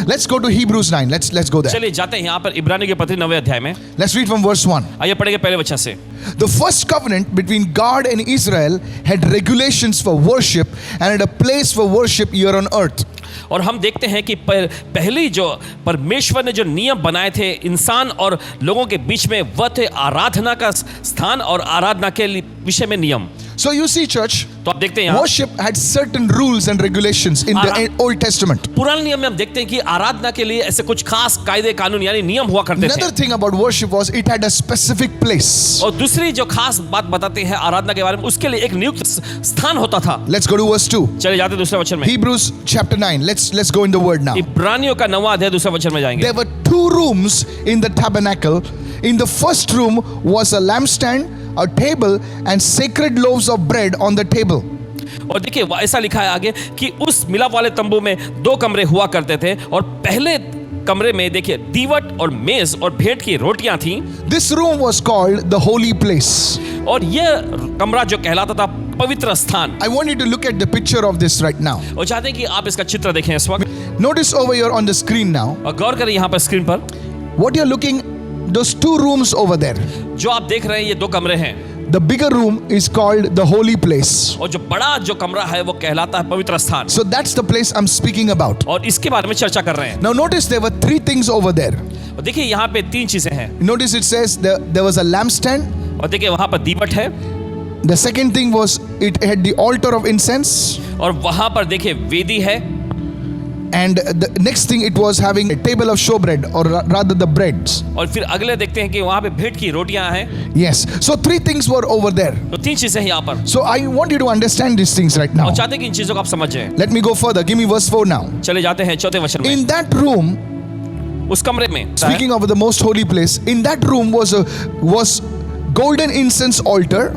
Let's go to Hebrews 9. Let's go there. चलिए जाते हैं यहाँ पर इब्रानियों के पत्री 9वें अध्याय में. Let's read from verse 1. आइए पढ़ेंगे पहले वचन से. The first covenant between God and Israel had regulations for worship and had a place for worship here on earth. और हम देखते हैं कि पहली जो परमेश्वर ने जो नियम बनाए थे इंसान और लोगों के बीच में, वह थे आराधना का स्थान और आराधना के विषय में नियम. So you see, church, तो आप देखते हैं worship had certain rules and regulations in the Old Testament. पुराने नियम में हम देखते हैं कि आराधना के लिए ऐसे कुछ खास कायदे कानून यानी नियम हुआ करते थे. Another thing about worship was it had a specific place. और दूसरी जो खास बात बताते हैं आराधना के बारे में, उसके लिए एक नियुक्त स्थान होता था. Let's go to verse 2. चले जाते हैं दूसरे वचन में. Hebrews chapter 9. Let's go in the word now. इब्रानियों का 9वां अध्याय दूसरे वचन में जाएंगे. There were 2 rooms in the tabernacle. In the first room was a lampstand, a table, and sacred loaves of bread on the table. और देखिए ऐसा लिखा है आगे कि उस मिलाप वाले तंबू में 2 कमरे हुआ करते थे और पहले कमरे में देखिए दीवट और मेज और भेंट की रोटियां थीं. This room was called the holy place. और यह कमरा जो कहलाता था पवित्र स्थान. I want you to look at the picture of this right now. और चाहते हैं कि आप इसका चित्र देखें इस वक्त. Notice over here on the screen now. और गौर करें यहाँ पर स्क्रीन पर. What you're looking, those 2 rooms over there. जो आप देख रहे हैं ये 2 कमरे हैं. The bigger room is called the holy place. और जो बड़ा जो कमरा है वो कहलाता है पवित्र स्थान. So that's the place I'm speaking about. और इसके बारे में चर्चा कर रहे हैं. Now notice there were 3 things over there. और देखिए यहाँ पे 3 चीजें हैं. Notice it says there was a lampstand. और देखिए वहां पर दीवट है. The second thing was it had the altar of incense. और वहां पर देखिए वेदी है. And the next thing it was having a table of showbread, or rather the breads. और फिर अगले देखते हैं कि वहां पे भेंट की रोटियां हैं. Yes. So 3 things were over there. तो 3 चीजें हैं यहाँ पर. So I want you to understand these things right now. और चाहते हैं कि इन चीजों को आप समझें. Let me go further. Give me verse 4 now. चले जाते हैं 4थे वचन में. In that room, उस कमरे में, speaking of the most holy place, in that room was golden incense altar.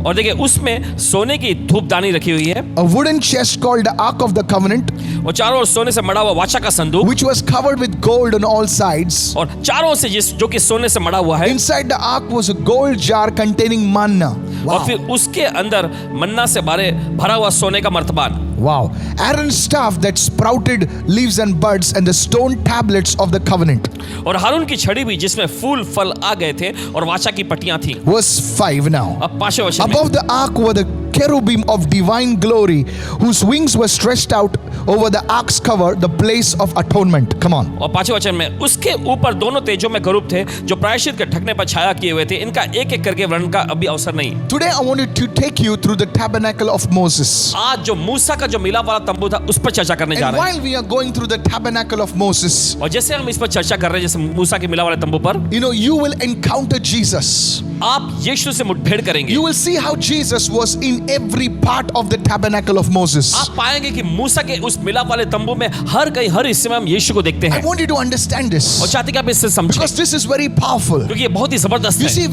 और देखिए उसमें सोने की धूपदानी रखी हुई है. A wooden chest called the Ark of the Covenant. और चारों ओर सोने से मढ़ा हुआ वाचा का संदूक. Which was covered with gold on all sides. और चारों से जो कि सोने से मढ़ा हुआ है. Inside the ark was a gold jar containing manna. Wow. और फिर उसके अंदर मन्ना से भरा हुआ सोने का मर्तबान. Wow. Aaron's staff that sprouted leaves and buds and the stone tablets of the covenant. और हारून की छड़ी भी जिसमें फूल फल आ गए थे और वाचा की पट्टियां थी. Verse 5 now. अब 5वें वचन में. Above the ark were the cherubim of divine glory, whose wings were stretched out over the ark's cover, the place of atonement. Come on. और 5वें वचन में उसके ऊपर दोनों तेजों में करूब थे जो प्रायश्चित के ढकने पर छाया किए हुए थे. इनका एक-एक करके वर्णन का अभी अवसर नहीं. Today I wanted to take you through the tabernacle of Moses. आज जो मूसा का जो मिलाप वाला तंबू था उस पर चर्चा करने जा And रहे हैं. while we are going through the tabernacle of Moses, और जैसे हम इस पर चर्चा कर रहे हैं, जैसे मूसा के मिलाप वाले तंबू पर, you know, you will encounter Jesus. आप यीशु से मुठभेड़ करेंगे. You will see how Jesus was in every part of the tabernacle of Moses. आप पाएंगे कि मूसा के उस मिलाप वाले तंबू में हर हिस्से में हम यीशु को देखते I हैं. want you to understand और this चाहते कि आप इससे समझें, because this is very powerful. क्योंकि ये बहुत ही जबरदस्त You है. see,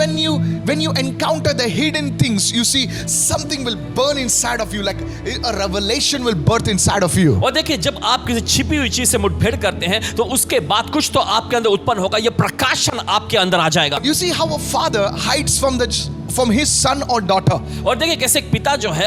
when you encounter the hidden things, you see something will burn inside of you, like a revelation will birth inside of you. और देखिए जब आप किसी छिपी हुई चीज से मुठभेड़ करते हैं तो उसके बाद कुछ तो आपके अंदर उत्पन्न होगा. ये प्रकाशन आपके अंदर आ जाएगा. You see how a father hides from his son or daughter. और देखिए कैसे एक पिता जो है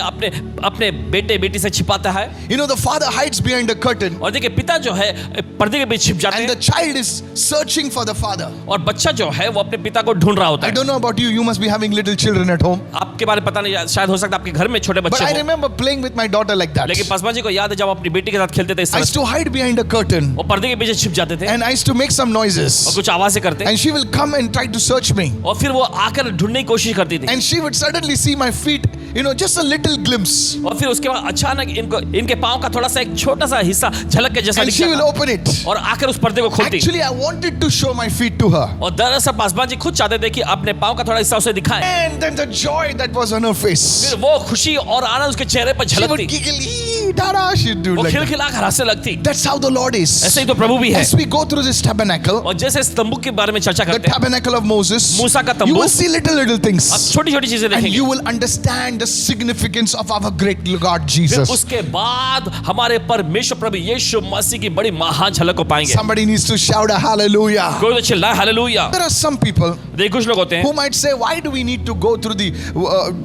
अपने बेटे बेटी से छिपाता है. You know, the father hides behind a curtain, और देखिए पिता जो है पर्दे के बीच छिप जाते and the हैं. child is searching for the father. और बच्चा जो है वो अपने पिता को ढूंढ रहा होता I है. don't know about you. You must be having little children at home. आपके बारे में पता नहीं, शायद हो सकता है आपके घर में छोटे But बच्चे I हों. remember playing with my daughter like that. लेकिन पासवान जी को याद है जब अपनी बेटी के साथ खेलते थे इस I तरह used से, to hide behind a curtain, वो पर्दे के पीछे छिप जाते थे and I used to make some और noises. कुछ आवाजें करते, And she will come and try to search me. और फिर वो आकर ढूंढने की कोशिश करती थी. And she would suddenly see my feet, you know, just a little glimpse. और फिर उसके बाद अचानक इनके पाँव का थोड़ा सा एक छोटा सा हिस्सा झलक के जैसा And दिख she will जाता open it. और आकर उस पर्दे को खोलती. Actually, I wanted to show my feet to her. और दरअसल पासवान जी खुद चाहते थे कि अपने पाँव का थोड़ा हिस्सा उसे दिखाएं. And then the joy that was on her face. फिर वो खुशी और आनंद उसके चेहरे पर She would झलकती. giggle, "Ee, Dada," she'd do वो like that. खिलखिला कर हंसने लगती. That's how the Lord is. ऐसे ही तो प्रभु भी है. As we go through this tabernacle, और जैसे इस तंबू के बारे में चर्चा the करते हैं, tabernacle of Moses, मूसा का you तंबू, will see little आप things. छोटी छोटी चीजें And देखेंगे. you will understand the significance of our great God फिर Jesus. उसके बाद हमारे परमेश्वर प्रभु यीशु मसीह की बड़ी महान झलक को पाएंगे. Somebody needs to shout a hallelujah. कोई तो चिल्लाए hallelujah. There are some people देखिए कुछ लोग होते हैं who might say, why do we need to go through the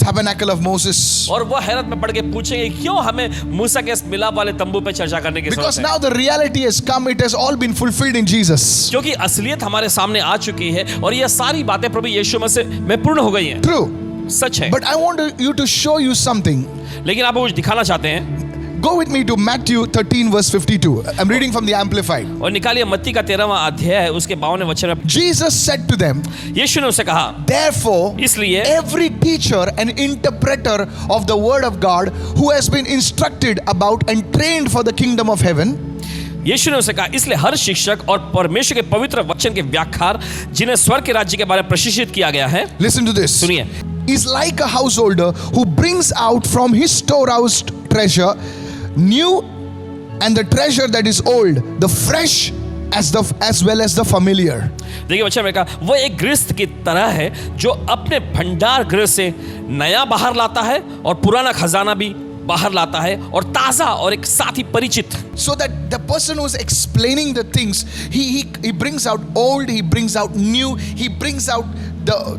tabernacle of Moses? और वो हैरत में पड़ के पूछेंगे क्यों हमें मूसा मूसा के मिलाप वाले तंबू पे चर्चा करने की Because जरूरत है, now the reality has come, it has all been fulfilled in Jesus. क्योंकि असलियत हमारे सामने आ चुकी है और ये सारी बातें प्रभु यीशु मसीह में पूर्ण हो गई हैं। True. सच है। But I want you to show you something. लेकिन आप कुछ दिखाना चाहते हैं। Go with me to Matthew 13 verse 52. I'm reading from the Amplified. और निकालिए मत्ती का 13वां अध्याय है, उसके 52वें वचन में Jesus said to them, यीशु ने उसे कहा, therefore, इसलिए every teacher and interpreter of the word of God who has been instructed about and trained for the kingdom of heaven, यीशु ने उसे कहा, इसलिए हर शिक्षक और परमेश्वर के पवित्र वचन के व्याख्यार जिन्हें स्वर्ग के राज्य के बारे में प्रशिक्षित किया गया है, listen to this, सुनिए, is like a householder who brings out from his storehouse treasure new and the treasure that is old, the fresh as well as the familiar. देखिए वचन में कहा, वो एक गृहस्थ की तरह है जो अपने भंडार गृह से नया बाहर लाता है और पुराना खजाना भी बाहर लाता है और ताजा और एक साथ ही परिचित, so that the person who is explaining the things, he brings out old, he brings out new, he brings out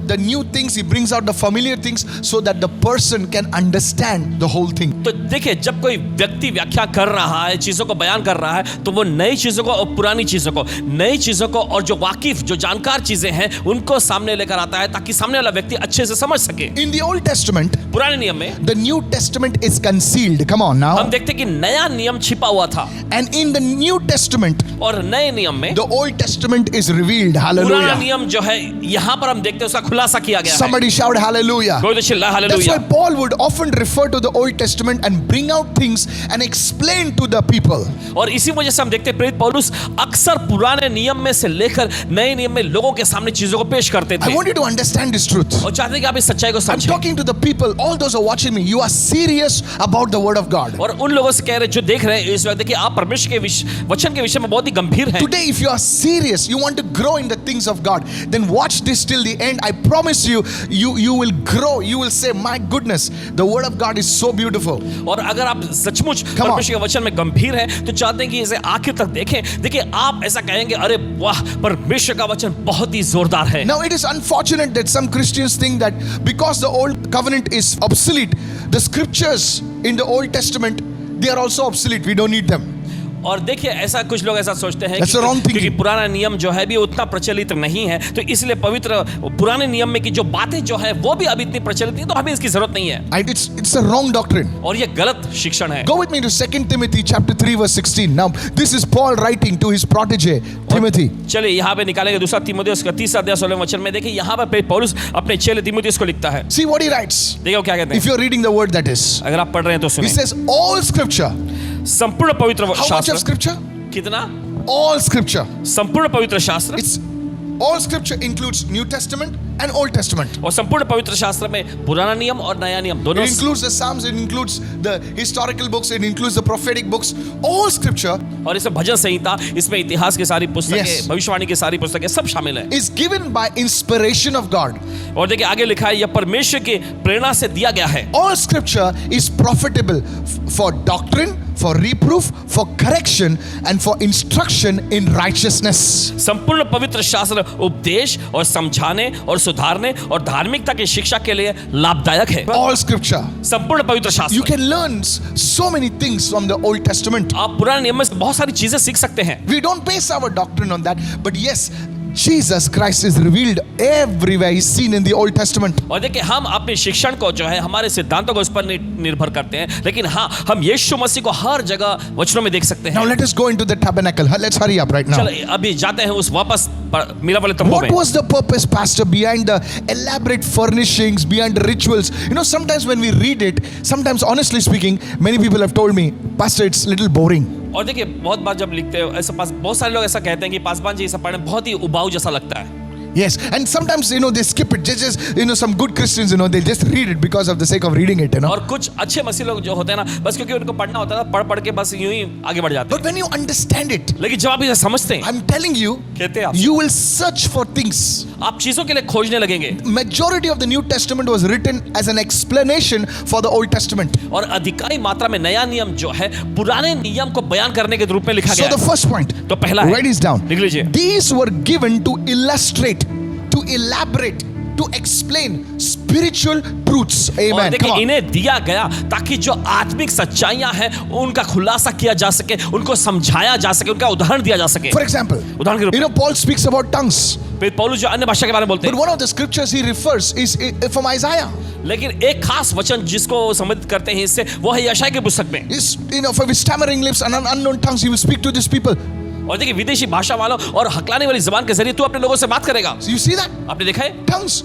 the new things, he brings out the familiar things, so that the person can understand the whole thing. तो देखिए जब कोई व्यक्ति व्याख्या कर रहा है, चीजों को बयान कर रहा है, तो वो नई चीजों को और पुरानी चीजों को, नई चीजों को और जो वाकिफ जो जानकार चीजें हैं उनको सामने लेकर आता है ताकि सामने वाला व्यक्ति अच्छे से समझ सके। In the Old Testament, पुराने नियम में the New Testament is concealed. Come on now. हम देखते कि नया नियम छिपा हुआ था And in the New Testament, और नए नियम में the Old Testament is revealed. पुराना Hallelujah. नियम जो है यहाँ पर हम देखते हैं उसका खुलासा किया गया है। Somebody shout hallelujah. कोई तो चिल्ला That's hallelujah. why Paul would often refer to the Old Testament and bring out things and explain to the people. और इसी वजह से हम देखते हैं प्रेरित पौलुस अक्सर पुराने नियम में से लेकर नए नियम में लोगों के सामने चीजों को पेश करते I थे want you to understand this truth. और चाहते हैं कि आप इस सच्चाई को I'm समझें। talking to the people, all those who are watching me, you are serious about the word of God. और उन लोगों से कह रहे जो देख रहे हैं इस वक्त कि आप परमेश्वर के वचन के विषय में बहुत ही गंभीर हैं। Today, if you are serious, you want to grow in the things of God, then watch this till the end. I promise you, you will grow. You will say, my goodness, the word of God is so beautiful. और अगर आप सचमुच परमेश्वर के वचन में गंभीर हैं तो चाहते हैं कि इसे आखिर तक देखें। देखिए आप ऐसा कहेंगे, अरे वाह, परमेश्वर का वचन बहुत ही जोरदार है। Now, it is unfortunate that some Christians think that because the old covenant is obsolete, the scriptures in the Old Testament, they are also obsolete. We don't need them. और देखिए ऐसा कुछ लोग ऐसा सोचते हैं That's the wrong thinking. क्योंकि पुराना नियम जो है भी उतना प्रचलित नहीं है, तो इसलिए पवित्र पुराने नियम में की जो बातें जो है वो भी अभी इतनी प्रचलित नहीं, तो हमें इसकी जरूरत नहीं है। And it's a wrong doctrine. और ये गलत शिक्षण है। Go with me to 2 Timothy chapter 3 verse 16. Now, this is Paul writing to his protege, Timothy. चलिए यहाँ पे निकालेंगे दूसरा तीमुथियुस का 3 अध्याय 16 वचन में। देखिए यहाँ पर पौलुस अपने चेले तीमुथियुस को लिखता है। See what he writes. देखिए वो क्या कहते If हैं, you're reading the word, that is. अगर आप पढ़ रहे हैं तो He सुनिए। says all scripture. संपूर्ण पवित्र How much of शास्त्र, scripture? कितना? All scripture. संपूर्ण पवित्र शास्त्र, It's all scripture includes New Testament and Old Testament. और संपूर्ण पवित्र शास्त्र में पुराना नियम और नया नियम दोनों। It includes the Psalms, it includes the historical books, it includes the prophetic books. All scripture और इसमें भजन संहिता, इसमें इतिहास की सारी पुस्तकें, Yes. भविष्यवाणी की सारी पुस्तकें सब शामिल है। is given by inspiration of God. और देखिए आगे लिखा है, यह परमेश्वर की प्रेरणा से दिया गया है। All scripture is profitable for doctrine, for reproof, for correction, and for instruction in righteousness. संपूर्ण पवित्र शास्त्र उपदेश और समझाने और सुधारने और धार्मिकता की शिक्षा के लिए लाभदायक है। All scripture. संपूर्ण पवित्र You शास्त्र, can learn so many things from the Old Testament. आप पुराने नियम में से बहुत सारी चीजें सीख सकते हैं। We don't base our doctrine on that, but yes, Jesus Christ is revealed everywhere. He's seen in the Old Testament. और देखिए हम अपने शिक्षण को जो है हमारे सिद्धांतों को उस पर निर्भर करते हैं, लेकिन हाँ हम यीशु मसीह को हर जगह वचनों में देख सकते Now हैं। let us go into the tabernacle. Let's hurry up right now. चलो अभी जाते हैं उस वापस मिलाप वाले तंबू What में। was the purpose, Pastor, behind the elaborate furnishings, behind the rituals? You know, sometimes when we read it, sometimes honestly speaking, many people have told me, Pastor, it's a little boring. और देखिए बहुत बार जब लिखते हो ऐसा, बहुत सारे लोग ऐसा कहते हैं कि पासवान जी ऐसा पढ़ने बहुत ही उबाऊ जैसा लगता है। Yes, and sometimes, you know, they skip it. Just, you know, some good Christians, you know, they just read it because of the sake of reading it, you know. और कुछ अच्छे मसीह लोग जो होते हैं ना, बस क्योंकि उनको पढ़ना होता है, पढ़ के बस यूं ही आगे बढ़ जाते But when you understand it, हैं। लेकिन जब आप इसे समझते हैं, I'm telling you, कहते हैं आप, you will search for things. आप चीजों के लिए खोजने लगेंगे। Majority of the New Testament was written as an explanation for the Old Testament. और अधिकाई मात्रा में नया नियम जो है पुराने नियम को बयान करने के रूप में लिखा So गया the है। first point, तो पहला है, write this down. लिख लीजिए, These were given to illustrate, to elaborate, to explain spiritual truths. और Amen. Come देखिए on. इन्हें दिया गया ताकि जो आत्मिक सच्चाइयां हैं उनका खुलासा किया जा सके, उनको समझाया जा सके, उनका उदाहरण दिया जा सके। For example, उदाहरण के रूप you know, Paul speaks about tongues. में पौलुस जो अन्य भाषा के बारे में बोलते But हैं, one of the scriptures he refers is from Isaiah. लेकिन एक खास वचन जिसको संबंधित करते हैं इससे वो है यशायाह की पुस्तक में। Is, you know, for with stammering lips and unknown tongues, he will speak to these people. और देखिए विदेशी भाषा वालों और हकलाने वाली जुबान के जरिए तू अपने लोगों से बात करेगा। So you see that? आपने देखा है? Tongues.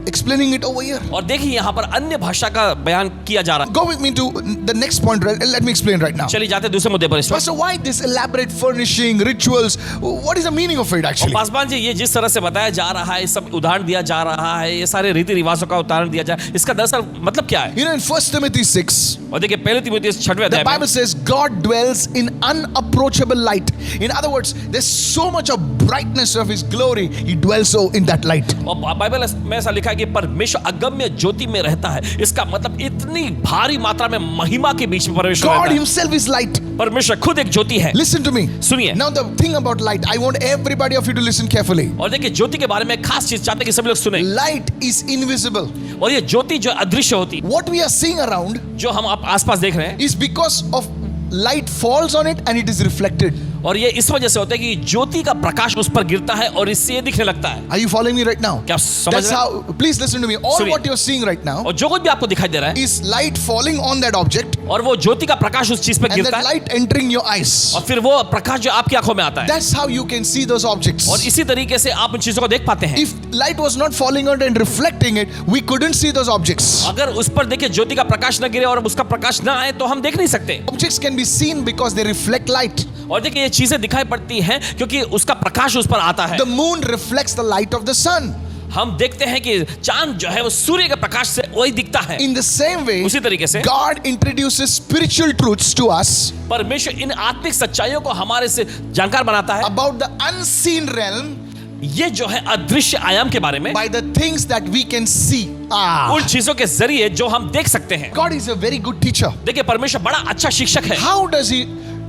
Explaining it over here. और देखिए यहाँ पर अन्य भाषा का बयान किया जा रहा है। Go with me to the next point. Let me explain right now. चलिए जाते हैं दूसरे मुद्दे पर इस वक्त। Pastor, why this elaborate furnishing, rituals? What is the meaning of it actually? Paswan ji ये जिस तरह से बताया जा रहा है, सब उदाहरण दिया जा रहा है, ये सारे रीति रिवाजों का उदाहरण दिया जा रहा है, इसका दरअसल मतलब क्या है? You know, in 1 Timothy 6, और देखिए पहले तिमुथियुस 6वें the अध्याय में Bible says God dwells in unapproachable light. In other words, there's so much of brightness of His glory. He dwells so in that light. और बाइबल में ऐसा लिखा है कि परमेश्वर अगम्य ज्योति में रहता है। इसका मतलब इतनी भारी मात्रा में महिमा के बीच में परमेश्वर God रहता है। Himself is light. परमेश्वर खुद एक ज्योति है। Listen to me. सुनिए। Now the thing about light, I want everybody of you to listen carefully. और देखिए ज्योति के बारे में खास चीज चाहते हैं कि सभी लोग सुने। Light is invisible. और ये ज्योति जो अदृश्य होती है, What we are seeing around जो हम आप आसपास देख रहे हैं, is because of light falls on it and it is reflected. और ये इस वजह से होता है कि ज्योति का प्रकाश उस पर गिरता है और इससे ये दिखने लगता है। Are you following me right now? क्या आप समझ That's रहे हैं? how, please listen to me. All Sorry. what you're seeing right now और जो कुछ भी आपको दिखाई दे रहा है is light falling on that object और वो ज्योति का प्रकाश उस चीज पे and गिरता that है light entering your eyes. और फिर वो प्रकाश जो आपकी आंखों में आता है That's how you can see those objects. और इसी तरीके से आप उन चीजों को देख पाते हैं। If light was not falling on and reflecting it, we couldn't see those objects. अगर उस पर देखिए ज्योति का प्रकाश न गिरे और उसका प्रकाश न आए तो हम देख नहीं सकते। Objects can be seen because they reflect light. और देखिए ये चीजें दिखाई पड़ती हैं क्योंकि उसका प्रकाश उस पर आता है। The moon reflects the light of the sun. हम देखते हैं कि चांद जो है वो सूर्य के प्रकाश से वही दिखता है। In the same way, उसी तरीके से God introduces spiritual truths to us परमेश्वर इन आत्मिक सच्चाइयों को हमारे से जानकार बनाता है about the unseen realm ये जो है अदृश्य आयाम के बारे में, by the things that we can see. उन चीजों के जरिए जो हम देख सकते हैं। God is a very good teacher. देखिए परमेश्वर बड़ा अच्छा शिक्षक है। How does He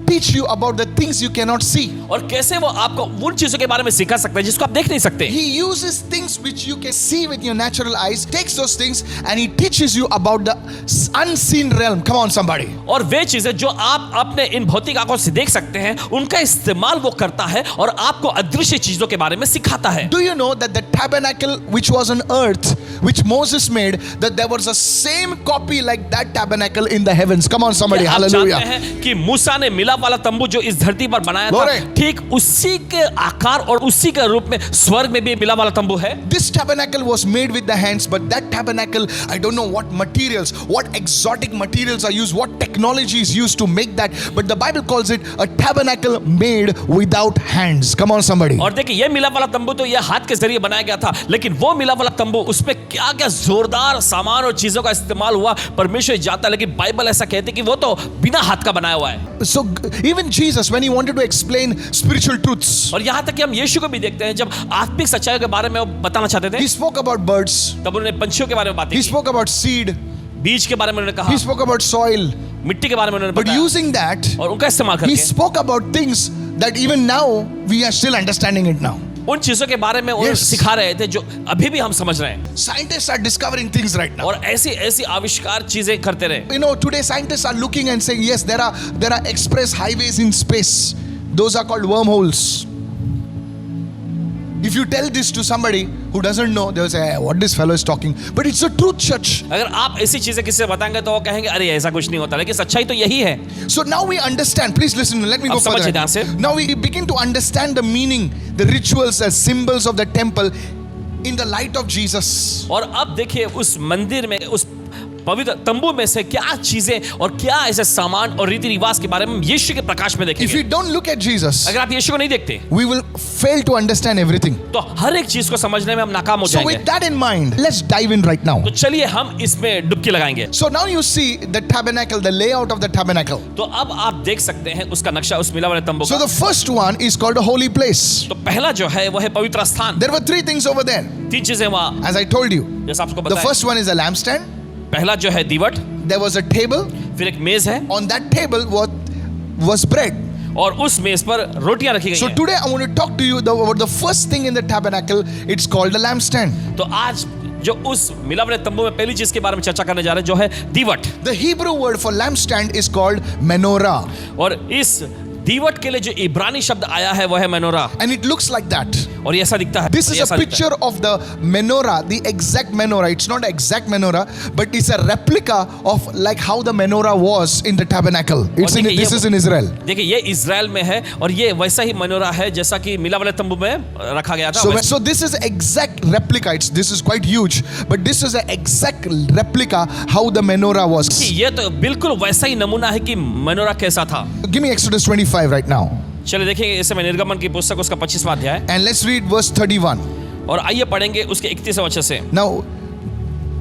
teach you about the things you cannot see? और कैसे वो आपको उन चीजों के बारे में सिखा सकता है जिसको आप देख नहीं सकते। He uses things which you can see with your natural eyes, takes those things and He teaches you about the unseen realm. Come on somebody. और वे चीजें जो आप अपने इन भौतिक आंखों से देख सकते हैं उनका इस्तेमाल वो करता है और आपको अदृश्य चीजों के बारे में सिखाता है। Do you know that the tabernacle which was on earth, which Moses made, that there was a same copy like that tabernacle in the heavens? Come on somebody. आप Hallelujah. जानते हैं कि मूसा ने मिलाप वाला तंबू जो इस धरती पर बनाया था Glory. ठीक उसी के आकार और उसी के रूप में स्वर्ग में भी मिलाप वाला तंबू है। This tabernacle was made with the hands, but that tabernacle, I don't know what materials, what exotic materials are used, what technology is used to make that, but the Bible calls it a tabernacle made without hands. Come on somebody. और देखिए ये मिलाप वाला तंबू तो ये हाथ के जरिए बनाया गया था, लेकिन वो मिलाप वाला तंबू उसमें क्या क्या जोरदार सामान और चीजों का इस्तेमाल हुआ परमेश्वर जाता है, लेकिन बाइबल ऐसा कहती है कि वो तो बिना हाथ का बनाया हुआ है। So even Jesus, when He wanted to explain spiritual truths, और यहाँ तक कि हम यीशु को भी देखते हैं जब आत्मिक सच्चाइयों के बारे में वो बताना चाहते थे He spoke about birds, तब उन्होंने पंछियों के बारे में बातें He की, spoke about seed, बीज के बारे में उन्होंने कहा, He spoke about soil, मिट्टी के बारे में उन्होंने but बताया using that, और उनका इस्तेमाल He करके spoke about things that even now we are still understanding it now. उन चीजों के बारे में वो Yes. सिखा रहे थे जो अभी भी हम समझ रहे हैं। Scientists are discovering things right now. और ऐसी ऐसी आविष्कार चीजें करते रहे। You know, today scientists are looking and saying, yes, there are express highways in space. Those are called wormholes. If you tell this to somebody who doesn't know, they'll say, hey, what this fellow is talking. But it's the truth, church. अगर आप ऐसी चीजें किसी से बताएंगे तो वो कहेंगे अरे ऐसा कुछ नहीं होता, लेकिन सच्चाई तो यही है। So now we understand. Please listen. Let me go अब समझिए further. ध्यान से। Now we begin to understand the meaning, the rituals as symbols of the temple in the light of Jesus. और अब देखिए उस मंदिर में उस पवित्र तंबू में से क्या चीजें और क्या ऐसे सामान और रीति रिवाज के बारे में यीशु के प्रकाश में If देखेंगे। we don't look at Jesus, अगर आप यीशु को नहीं देखते we will fail to understand everything. तो हर एक चीज को समझने में हम नाकाम हो So जाएंगे। with that in mind, let's dive in right now. तो चलिए हम इसमें डुबकी लगाएंगे। So now you see the tabernacle, the layout of the tabernacle. तो अब आप देख सकते हैं उसका नक्शा उस मिला वाले तंबू So का। the first one is called a holy place. तो पहला जो है वो है पवित्र स्थान। There were three things over there. तीन चीजें वहाँ As I told you, जैसा आपको the बताया। first one is a lampstand. पहला जो है दीवट, There was a table. फिर एक मेज है On that table was bread. और उस मेज पर रोटियां रखी गई So हैं। today I want to talk to you about the first thing in the tabernacle. It's called a lampstand. तो आज जो उस मिलावट तंबू में पहली चीज के बारे में चर्चा करने जा रहे हैं, जो है दीवट। The Hebrew word for lampstand is called menorah, और इस दीवट के लिए जो इब्रानी शब्द आया है वह है minora, and it looks like that. और ये ऐसा दिखता है। This is ये a ऐसा दिखता picture of the menorah, the exact menorah. It's not an exact menorah, but it's a replica of like how the menorah was in the tabernacle. This is in Israel. देखिए ये Israel में है और ये वैसा ही minora है जैसा कि मिला वाले तंबू में रखा गया था। So this is exact replica. This is quite huge, but this is an exact replica how the menorah was. ये तो बिल्कुल वैसा ही नमूना है कि मेनोरा कैसा था। Give me Exodus 25 right now, चलिए देखिए इस समय निर्गमन की पुस्तक उसका 25वां अध्याय, and let's read verse 31. और आइए पढ़ेंगे उसके 31वें वचन से।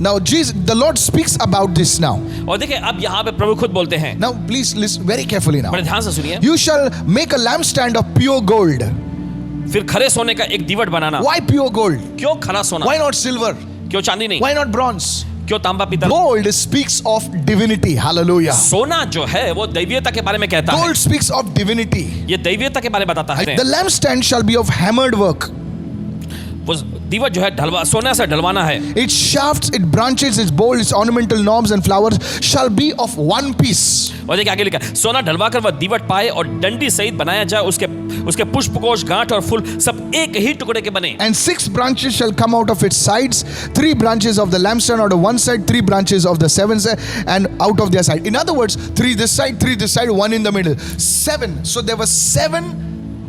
Now Jesus, the Lord speaks about this now. और देखिए अब यहाँ पे प्रभु खुद बोलते हैं। Now please listen very carefully now. बड़े ध्यान से सुनिए। You shall make a lampstand of pure gold. फिर खरे सोने का एक दीवट बनाना। Why pure gold? क्यों खरा सोना? Why not silver? क्यों चांदी नहीं? Why not bronze? क्यों तांबा पीतल? Gold speaks of divinity. Hallelujah. सोना जो है वो दैवीयता के बारे में कहता है। Gold speaks of divinity. ये दैवीयता के बारे में बताता है। The lampstand shall be of hammered work. वो दीवट जो है ढलवा सोना से ढलवाना है। Its shafts, its branches, its bowl, its ornamental knobs and flowers shall be of one piece. और देखिए आगे लिखा है, सोना ढलवा कर वह दीवट पाए और डंडी सहित बनाया जाए, उसके पुष्प कोश गांठ और फूल सब एक ही टुकड़े के बने। And 6 branches shall come out of its sides, 3 branches of the lampstand out of one side, 3 branches of the seven side, and out of their side. In other words, 3 this side, 3 this side, 1 in the middle. 7. So there were 7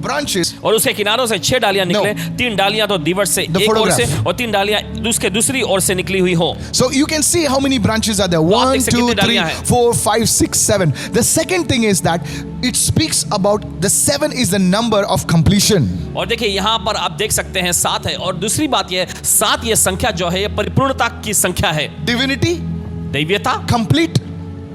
branches. और उसके किनारों से 6 डालियां निकले, 3 डालियां तो दीवट से एक ओर से और 3 डालियां उसके दूसरी ओर से निकली हुई हो। So you can see how many branches are there. 1, 2, 3, 4, 5, 6, 7. The second thing is that it speaks about the 7 is the number of completion. और देखिए यहाँ पर आप देख सकते हैं 7 है, और दूसरी बात यह 7 ये संख्या जो है ये परिपूर्णता की संख्या है। Divinity, दैवीयता, complete.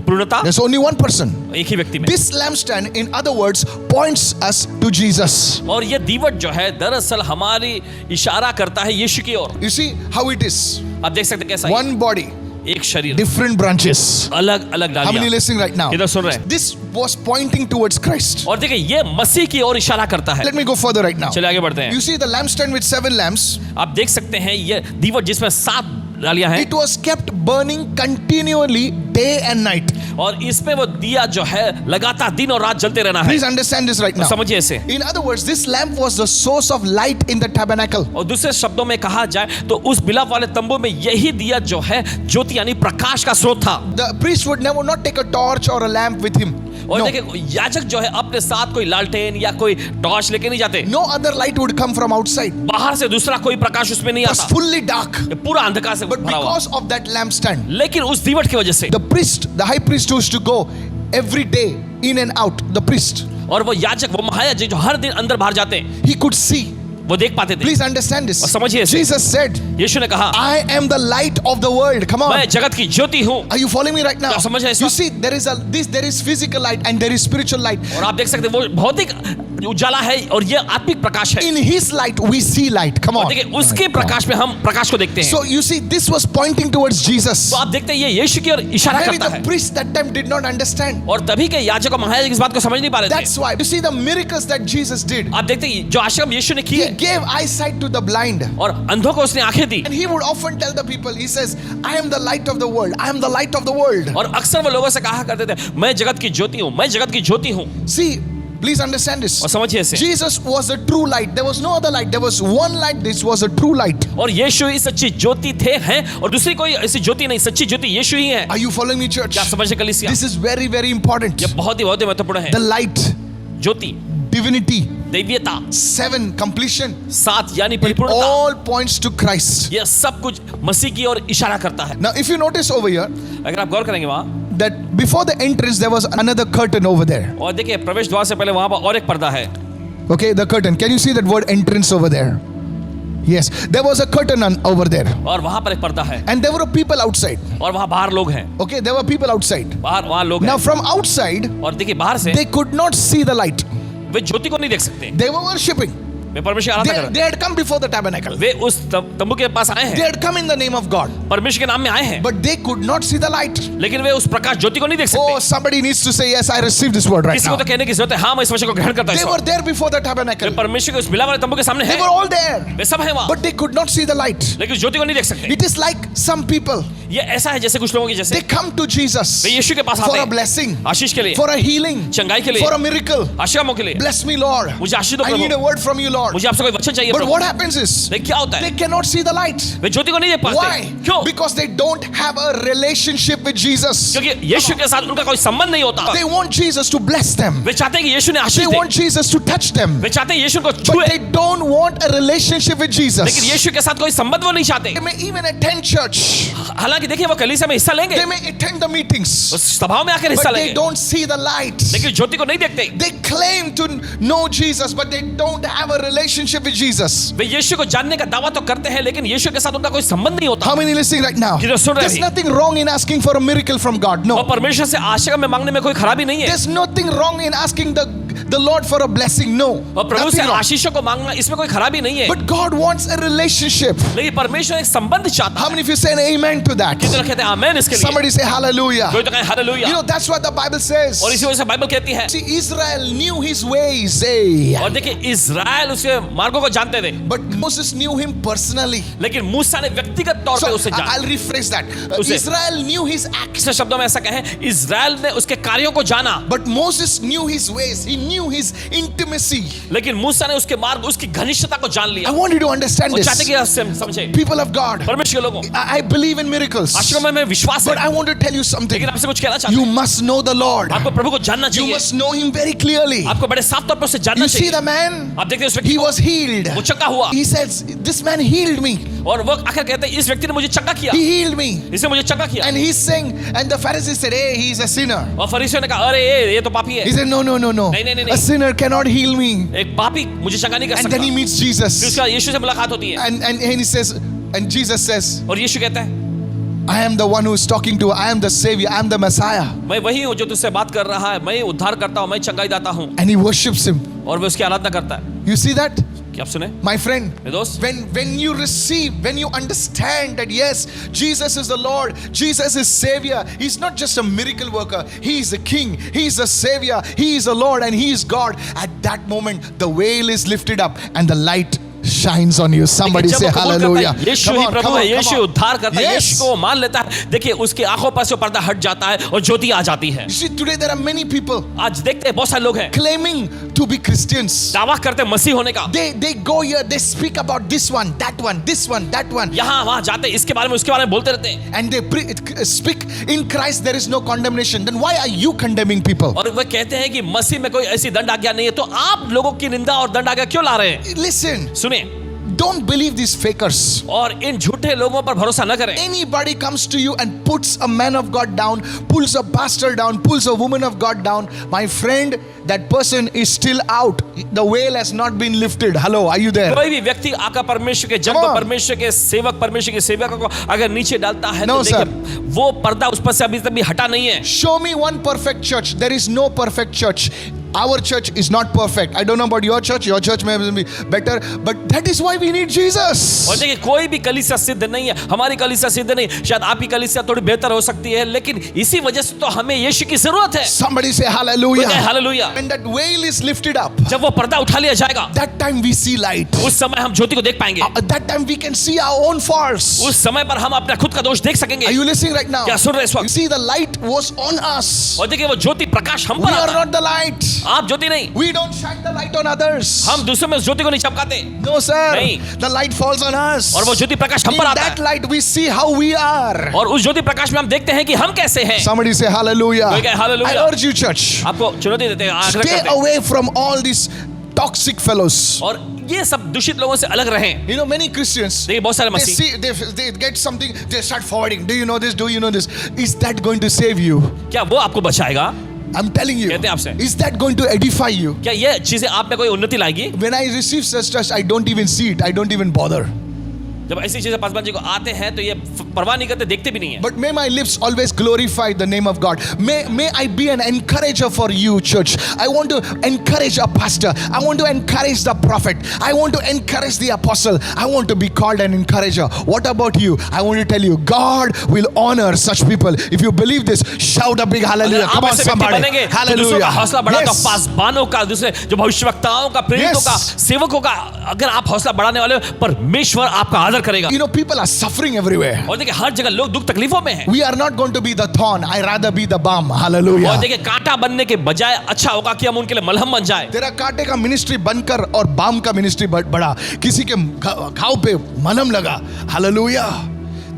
पूर्णता, There's only one person. एक ही व्यक्ति में। This lampstand, in other words, points us to Jesus. और ये दीवट जो है दरअसल हमारी इशारा करता है यीशु की ओर। You see how it is. आप देख सकते हैं कैसा One body, एक शरीर, different branches. अलग अलग How many डालियां। listening right now? किधर सुन रहे हैं? This was pointing towards Christ. और देखिए ये मसीह की ओर इशारा करता है। Let me go further right now. चलिए आगे बढ़ते हैं। You see the lampstand with 7 lamps. आप देख सकते हैं ये दीवट जिसमें 7 डालियां हैं, It was kept burning continually day and night. और इसमें वो दिया जो है लगातार दिन और रात जलते रहना है। Please understand this right now. समझिए इसे। In other words, this lamp was the source of light in the tabernacle. और दूसरे शब्दों में कहा जाए तो उस बिलाप वाले तंबू में यही दिया जो है ज्योति यानी प्रकाश का स्रोत था। The priest would never not take a torch or a lamp with him. और No. देखिए याजक जो है अपने साथ कोई लालटेन या कोई टॉर्च लेके नहीं जाते। No other light would come from outside. बाहर से दूसरा कोई प्रकाश उसमें नहीं It was आता। fully dark. ये पूरा अंधकार से But भरा हुआ। because of that lampstand, लेकिन उस दीवट की वजह से the priest, the high priest used to go every day in and out. The priest, और वो याजक वो महायाजक जो हर दिन अंदर बाहर जाते हैं he could see. वो देख पाते थे। Please understand this. और समझिए इसे। Jesus said, यीशु ने कहा I am the light of the world. Come on. मैं जगत की ज्योति हूँ। Are you following me right now? क्या समझ रहे हैं इस You वक्त? see, there is physical light and there is spiritual light. और आप देख सकते हैं वो भौतिक उजाला है और ये आत्मिक प्रकाश है। In His light, we see light. Come और on. देखिए उसके प्रकाश में हम प्रकाश को देखते हैं। So you see, this was pointing towards Jesus. तो आप देखते हैं ये यीशु की ओर इशारा Maybe करता the है। priest that time did not understand. और तभी के याजक और महायाजक इस बात को समझ नहीं पा रहे थे। That's why. You see the miracles that Jesus did. आप देखते हैं जो आश्रम यीशु ने He किए gave eyesight to the blind. और अंधों को उसने आंखें दी। And He would often tell the people, He says, I am the light of the world. I am the light of the world. और अक्सर वो लोगों से कहा करते थे मैं जगत की ज्योति हूँ, मैं जगत की ज्योति हूँ। See, please understand this. और समझिए इसे। Jesus was the true light. There was no other light. There was one light. This was a true light. और यीशु ही सच्ची ज्योति थे हैं और दूसरी कोई ऐसी ज्योति नहीं, सच्ची ज्योति यीशु ही है। Are you following me, church? क्या समझ कलीसिया? This is very, very important. ये बहुत ही महत्वपूर्ण है। The light, Jyoti, divinity, दैवीयता, 7, completion. 7 यानी It परिपूर्णता, all points to Christ. ये सब कुछ मसीह की ओर इशारा करता है। Now, if you notice over here, अगर आप गौर करेंगे वहाँ, that before the entrance there was another curtain over there. और देखिए प्रवेश द्वार से पहले वहाँ पर और एक पर्दा है। Okay, the curtain. Can you see that word entrance over there? Yes, there was a curtain over there. और वहाँ पर एक पर्दा है And there were people outside. और वहाँ बाहर लोग हैं। Okay, there were people outside. बाहर वहाँ लोग Now, हैं। from outside, और देखिए बाहर से they could not see the light. वे ज्योति को नहीं देख सकते। They were worshipping. वे परमेश्वर की आराधना कर रहे They had come before the tabernacle. हैं। वे उस तंबू के पास आए They हैं। had come in the name of God. परमेश्वर के नाम में आए हैं, but they could not see the light. लेकिन वे उस प्रकाश ज्योति को नहीं देख Oh, सकते। somebody needs to say, yes, I received this word right किसी now. को तो कहने की जरूरत है, हाँ मैं इस वचन को ग्रहण करता They हूँ। were there before the tabernacle. वे परमेश्वर के उस मिला वाले तंबू के सामने They हैं, were all there, वे सब हैं वहाँ, but they could not see the light. लेकिन ज्योति को नहीं देख सकते। It is like some people, ये ऐसा है जैसे कुछ लोगों की they जैसे come to Jesus वे यीशु के पास for आते a हैं blessing, आशीष के लिए, for a healing, चंगाई के लिए, for a miracle. आश्रमों के लिए। Bless me, Lord. मुझे आशीष दो I need a Prabhu, word from you, Lord. मुझे आपसे कोई वचन चाहिए But Prabhu. what happens is, लेकिन क्या होता they है, cannot see the light. वे ज्योति को नहीं देख Why? पाते। क्यों? Because they don't have a relationship with Jesus. क्योंकि यीशु के साथ उनका कोई संबंध नहीं होता। They want Jesus to bless them. वे चाहते हैं कि यीशु ने आशीष They they, want Jesus to touch them. वे चाहते हैं यीशु को But छुए, they don't want a relationship with लेकिन Jesus. यीशु के साथ कोई संबंध वो नहीं चाहते। They may even attend church. हालांकि देखिए वो कलीसिया में हिस्सा लेंगे, They may attend the meetings. उस सभाओं में आकर हिस्सा But they लेंगे, don't see the light. लेकिन ज्योति को नहीं देखते। They claim to know Jesus, but they don't have a relationship with Jesus. वे यीशु को जानने का दावा तो करते हैं, लेकिन यीशु के साथ उनका कोई संबंध नहीं होता। How many listening right now? किधर सुन रहे There's हैं? nothing wrong in asking for a miracle from God. और No. परमेश्वर से आशीष में मांगने में कोई खराबी नहीं है, There's nothing wrong in asking the Lord for a blessing. No. और प्रभु से Nothing wrong. आशीषों को मांगना इसमें कोई खराबी नहीं है, But God wants a relationship. लेकिन परमेश्वर एक संबंध चाहता How है। many of you say an amen to that? कितने लोग कहते हैं आमेन इसके लिए? Somebody say hallelujah. कोई तो कहे hallelujah. You know, that's what the Bible says. और इसी वजह से बाइबल कहती है, See, Israel knew his ways. Hey. और देखिए इज़राइल उसके मार्गों को जानते थे, But Moses knew him personally. लेकिन मूसा ने व्यक्तिगत तौर पे So, उसे I'll जाना। rephrase that. उसे- Israel knew his acts. दूसरे शब्दों में ऐसा कहें, इज़राइल ने उसके कार्यों को जाना, But Moses knew his ways. He knew his intimacy. लेकिन मूसा ने उसके मार्ग, उसकी घनिष्ठता को जान I लिया। want you to understand वो चाहते this. कि आप समझे, People of God, परमेश्वर के लोगों, I believe in miracles. आश्रम में विश्वास But है, I want to tell you something. लेकिन आपसे कुछ कहना चाहता You हूं, must know the Lord. आपको प्रभु को जानना You चाहिए, must know him very clearly. आपको बड़े साफ तौर पर उसे जानना You see चाहिए। the man? आप देखते हैं उस व्यक्ति He को, was healed. वो चंगा हुआ, He says, this man healed me. और वो आखिर कहते हैं इस व्यक्ति ने मुझे चंगा किया, He healed me. इसने मुझे चंगा किया। And he's saying, and the Pharisees said, hey, he's a sinner. और फरीसियों ने कहा, अरे ये तो पापी He है, said, no, no, no, no. नहीं, नहीं, नहीं, A sinner cannot heal me. एक पापी मुझे चंगा नहीं कर And सकता। then he meets फिर Jesus. उसका यीशु से मुलाकात होती है, And he says, and Jesus says, और यीशु कहता है, I am the one who is talking to you. I am the Savior. I am the Messiah. मैं वही हूँ जो तुझसे बात कर रहा है, मैं ही उद्धार करता हूँ, मैं चंगाई दाता हूँ। And he worships him. और वो उसकी आराधना करता है। You see that? क्या आप सुने My friend, मेरे दोस्त? when you receive, when you understand that yes, Jesus is the Lord, Jesus is Savior, He's not just a miracle worker, He is a King, He is a Savior, He is the Lord and He is God. At that moment, the veil is lifted up and the light shines on you. Somebody जब say वो कबूल करता hallelujah. है, यीशु Come he on, Prabhu come है, on, Yeshu come on. उद्धार करता है, Yes. यीशु को मान लेता है, देखिए उसकी आंखों पर से पर्दा हट जाता है और ज्योति आ जाती है। You see, today there are many people आज देखते हैं बहुत सारे लोग हैं claiming to be Christians. दावा करते हैं मसीह होने का, They go here, they speak about this one, that one, this one, that one. यहाँ वहाँ जाते हैं, इसके बारे में उसके बारे में बोलते रहते हैं, And they speak in Christ there is no condemnation. Then why are you condemning people? और वे कहते हैं कि मसीह में कोई ऐसी दंड आज्ञा नहीं है, तो आप लोगों की निंदा और दंड आज्ञा क्यों ला रहे हैं? Listen, सुनिए, don't believe these fakers. और इन झूठे लोगों पर भरोसा न करें। Anybody comes to you and puts a man of God down, pulls a pastor down, pulls a woman of God down, my friend, that person is still out. The veil has not been lifted. Hello, are you there? कोई भी व्यक्ति आकर परमेश्वर के जन Come को, on. परमेश्वर के सेवक, परमेश्वर के सेवक को अगर नीचे डालता है, No, तो देखिए वो पर्दा उस पर से अभी तक भी हटा नहीं है। Show me one perfect church. There is no perfect church. Our church is not perfect. I don't know about your church may be better, but that is why we need Jesus. और देखिए कोई भी कलीसिया सिद्ध नहीं है, हमारी कलीसिया सिद्ध नहीं, शायद आपकी कलीसिया थोड़ी बेहतर हो सकती है, लेकिन इसी वजह से तो हमें यीशु की जरूरत है। Somebody say hallelujah. Hallelujah. When that veil is lifted up, जब वो पर्दा उठा लिया जाएगा, that time we see light. उस समय हम ज्योति को देख पाएंगे, At that time we can see our own faults. उस समय पर हम अपना खुद का दोष देख सकेंगे। Are you listening right now? क्या सुन रहे हैं इस You वक्त? see, the light was on us. और देखिए वो ज्योति प्रकाश हम We पर are आता है, not the light. आप ज्योति नहीं, We don't shine the light on others. हम दूसरों में उस ज्योति को नहीं चमकाते, No, sir. नहीं। The light falls on us. और वो ज्योति प्रकाश हम In पर आता that है, light we see how we are. और उस ज्योति प्रकाश में हम देखते हैं कि हम कैसे हैं। Somebody say hallelujah. कोई कहे hallelujah। I urge you, church, आपको चुनौती देते हैं, आग्रह stay करते हैं, away from all these toxic fellows. और ये सब दूषित लोगों से अलग रहें। You know, many Christians, देखिए बहुत सारे they Masih, see, they get something, they start forwarding. Do you know this? Do you know this? Is that going to save you? क्या वो आपको बचाएगा? I'm telling you. कहते हैं आपसे, Is that going to edify you? क्या ये चीजें आप में कोई उन्नति लाएगी? When I receive such trust, I don't even see it. I don't even bother. जब ऐसी चीजें पासवान जी को आते हैं तो ये परवाह नहीं करते, देखते भी नहीं है। But may my lips always glorify the name of God. May I be an encourager for you, church. I want to encourage a pastor. I want to encourage the prophet. I want to encourage the apostle. I want to be called an encourager. What about you? I want to tell you, God will honor such people. If you believe this, shout a big hallelujah. Come on, somebody. Hallelujah. हौसला बढ़ाकर Yes. पासबानों का, दूसरे जो भविष्यवक्ताओं का, प्रेरितों का, सेवकों का, अगर आप हौसला बढ़ाने वाले हो, परमेश्वर आपका आदर करेगा। You know, people are suffering everywhere. और देखिए हर जगह लोग दुख तकलीफों में हैं। We are not going to be the thorn. I rather be the balm. Hallelujah. और देखिए कांटा बनने के बजाय अच्छा होगा कि हम उनके लिए मलहम बन जाए। तेरा कांटे का मिनिस्ट्री बनकर और बाम का मिनिस्ट्री बढ़ा, किसी के घाव पे मलहम लगा। Hallelujah.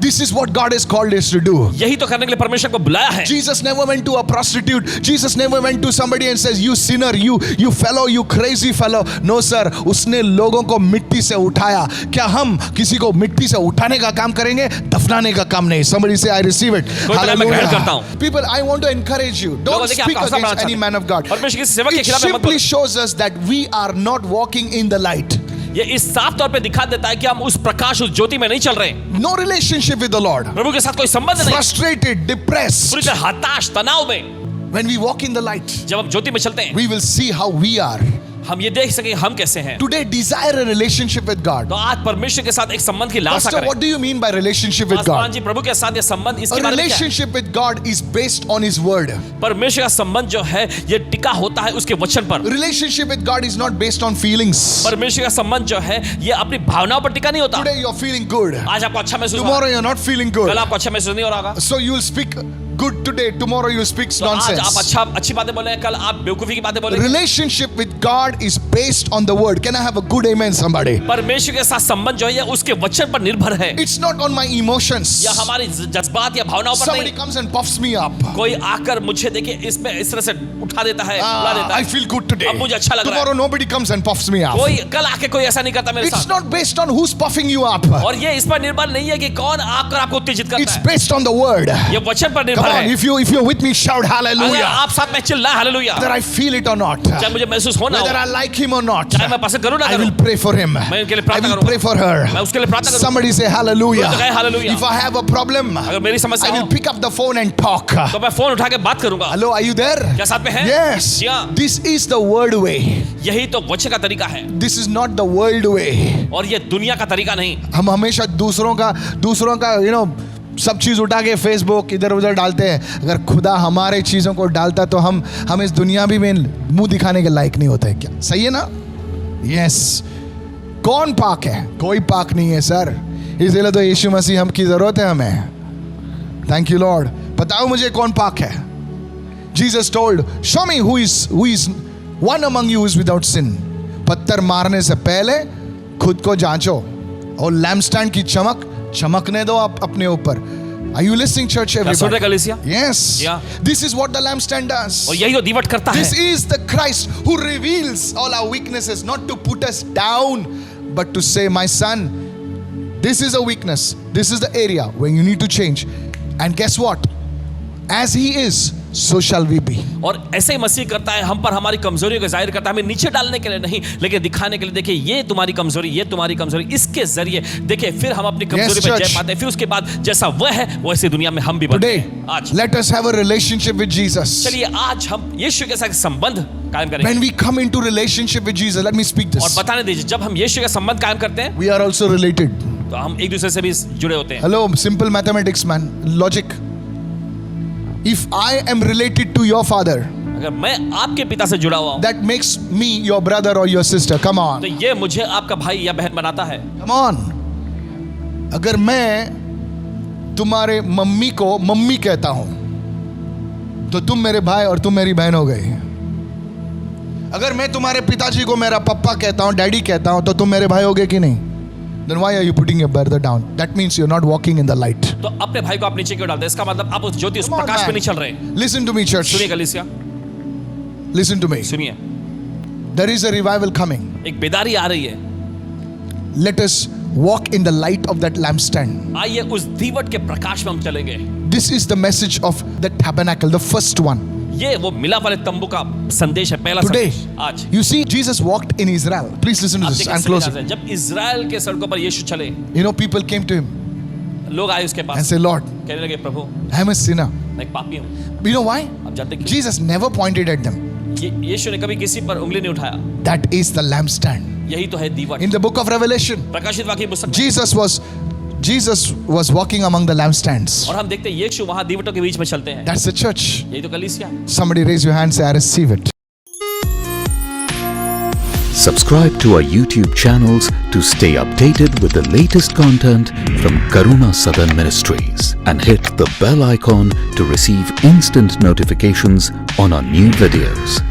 This is what God has called us to do. यही तो करने के लिए परमेश्वर को बुलाया है। Jesus never went to a prostitute. Jesus never went to somebody and says, "You sinner, you fellow, you crazy fellow." No sir, उसने लोगों को मिट्टी से उठाया। क्या हम किसी को मिट्टी से उठाने का काम करेंगे, दफनाने का काम नहीं? Somebody say, "I receive it." Hallelujah. People, I want to encourage you. Don't speak against any man of God. It simply shows us that we are not walking in the light. ये इस साफ तौर पे दिखा देता है कि हम उस प्रकाश, उस ज्योति में नहीं चल रहे। No relationship with the Lord. प्रभु के साथ कोई संबंध नहीं। Frustrated, depressed. पूरी तरह हताश, तनाव में। When we walk in the light, जब हम ज्योति में चलते हैं, we will see how we are. हम ये देख सकें हम कैसे हैं। Today, desire a relationship with God. तो आज परमेश्वर के साथ एक संबंध की लालसा Pastor, करें। what do you mean by relationship with आसमान God? जी, प्रभु के साथ ये संबंध, इसके A बारे में क्या है? relationship with God is based on His word. परमेश्वर का संबंध जो है ये टिका होता है उसके वचन पर। Relationship with God is not based on feelings. परमेश्वर का संबंध जो है ये अपनी भावनाओं पर टिका नहीं होता। Today you're feeling good. आज आपको अच्छा महसूस हो Tomorrow रहा you're not feeling है, good. कल आपको अच्छा महसूस नहीं हो रहा होगा। So you'll speak good today. Tomorrow you'll speak तो आज आप nonsense. अच्छी बातें बोले, कल आप बेवकूफी की बातें बोलेंगे। Relationship with God is based on the word. Can I have a good amen, somebody? परमेश्वर के साथ संबंध जो है ये उसके वचन पर निर्भर है। It's not on my emotions. या हमारी जज्बात या भावनाओं पर Somebody नहीं। comes and puffs me up. कोई आकर मुझे देखिए इसमें इस तरह से उठा देता है, उड़ा देता I है। feel good today. अब मुझे अच्छा लग रहा है। Tomorrow nobody comes and puffs me up. कोई कल आके कोई ऐसा नहीं करता मेरे It's साथ। not based on who's puffing you up. और ये इस पर निर्भर नहीं है कि कौन आकर आपको उत्तेजित करता It's है। based on the word. ये वचन पर Come निर्भर on, है। if you're with me, shout अगर hallelujah. आप साथ में चिल्लाएं hallelujah, Whether I feel it or not, चाहे मुझे महसूस हो ना हो, whether I like him or not, चाहे मैं पसंद करूं ना I करूं, will pray for him. मैं उनके लिए I प्रार्थना will करूंगा। pray for her. मैं उसके लिए प्रार्थना करूंगा। Somebody say hallelujah. तो कहे hallelujah. If I have a problem, अगर मेरी समस्या I हो will pick up the phone and talk. तो मैं फोन उठा के बात करूंगा। Hello, are you there? क्या साथ में हैं? Yes. जी हाँ। This is the word way. यही तो वचन का तरीका है This is not the world way. और ये दुनिया का तरीका नहीं। हम हमेशा दूसरों का सब चीज उठा के फेसबुक इधर उधर डालते हैं। अगर खुदा हमारे चीजों को डालता तो हम इस दुनिया भी में मुंह दिखाने के लायक नहीं होते। क्या सही है ना? यस। कौन पाक है? कोई पाक नहीं है सर। इसलिए तो यीशु मसीह हम की जरूरत है हमें। Thank you Lord. बताओ मुझे कौन पाक है? Jesus told, show me who is one among you is without sin. पत्थर मारने से पहले खुद को जांचो और लैम्पस्टैंड की चमकने दो आप अपने ऊपर। Are you listening, church? क्या सुन रहे Everybody? कलीसिया? Yes. Yeah. This is what the lampstand does. और यही तो दीवट करता है। This is the Christ who reveals all our weaknesses, not to put us down, but to say, my son, this is a weakness. This is the area where you need to change. And guess what? As he is, so shall we be. और ऐसे ही मसीह करता है, हम पर हमारी कमजोरियों को जाहिर करता है, हमें नीचे डालने के लिए नहीं, लेकिन दिखाने के लिए। देखिए ये तुम्हारी कमजोरी, ये तुम्हारी कमजोरी, इसके जरिए देखिए फिर हम अपनी कमजोरी पर जय पाते हैं। फिर उसके बाद जैसा वह है वैसे दुनिया में हम भी बनते Today, हैं। आज let us have a relationship with Jesus. चलिए आज हम यीशु के साथ संबंध कायम करेंगे। When we come into relationship with Jesus, let me speak और this. बताने दीजिए, जब हम यीशु का संबंध कायम करते हैं We are also related. तो हम एक दूसरे से भी जुड़े होते हैं। Hello, simple mathematics, man. Logic. If I am related to your father, अगर मैं आपके पिता से जुड़ा हुआ हूं that makes me your brother or your sister. Come तो on. ये मुझे आपका भाई या बहन बनाता है। Come on. अगर मैं तुम्हारे मम्मी को मम्मी कहता हूं तो तुम मेरे भाई और तुम मेरी बहन हो गई। अगर मैं तुम्हारे पिताजी को मेरा पप्पा कहता हूं, डैडी कहता हूं, तो तुम मेरे भाई हो गए कि नहीं? Then why are you putting your brother down? That means you're not walking in the light. तो अपने भाई को आप नीचे क्यों डालते हैं? इसका मतलब आप उस ज्योति, उस Come on, प्रकाश पे man. नहीं चल रहे। Listen to me, church. सुनिए कलीसिया, Listen to me. सुनिए, There is a revival coming. एक बेदारी आ रही है। Let us walk in the light of that lampstand. आइए उस दीवट के प्रकाश में हम चलेंगे। This is the message of the tabernacle, the first one. ये वो मिलाप वाले तंबू का संदेश है, पहला Today, संदेश। आज you see, Jesus walked in Israel. Please listen to आप this. देखिए I'm इससे closing. ध्यान से, जब इज़राइल के सड़कों पर यीशु चले, You know, people came to him. लोग आए उसके and पास, say, Lord, कहने लगे प्रभु I'm a sinner. मैं एक पापी हूँ। You know why? आप जानते क्यों? Jesus never pointed at them. यीशु ने कभी किसी पर उंगली नहीं उठाया। That is the lampstand. यही तो है दीवट। In the book of Revelation, प्रकाशित वाक्य पुस्तक में, Jesus was walking among the lampstands. और हम देखते हैं यीशु वहाँ दीवटों के बीच में चलते हैं। That's the church. यही तो कलीसिया है। Somebody raise your hand and say, I receive it. Subscribe to our YouTube channels to stay updated with the latest content from Karuna Southern Ministries and hit the bell icon to receive instant notifications on our new videos.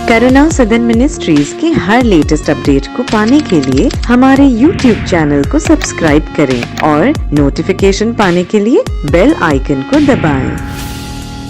करुणा सदन ministries के हर latest update को पाने के लिए हमारे YouTube channel को subscribe करें और नोटिफिकेशन पाने के लिए बेल आइकन को दबाएं।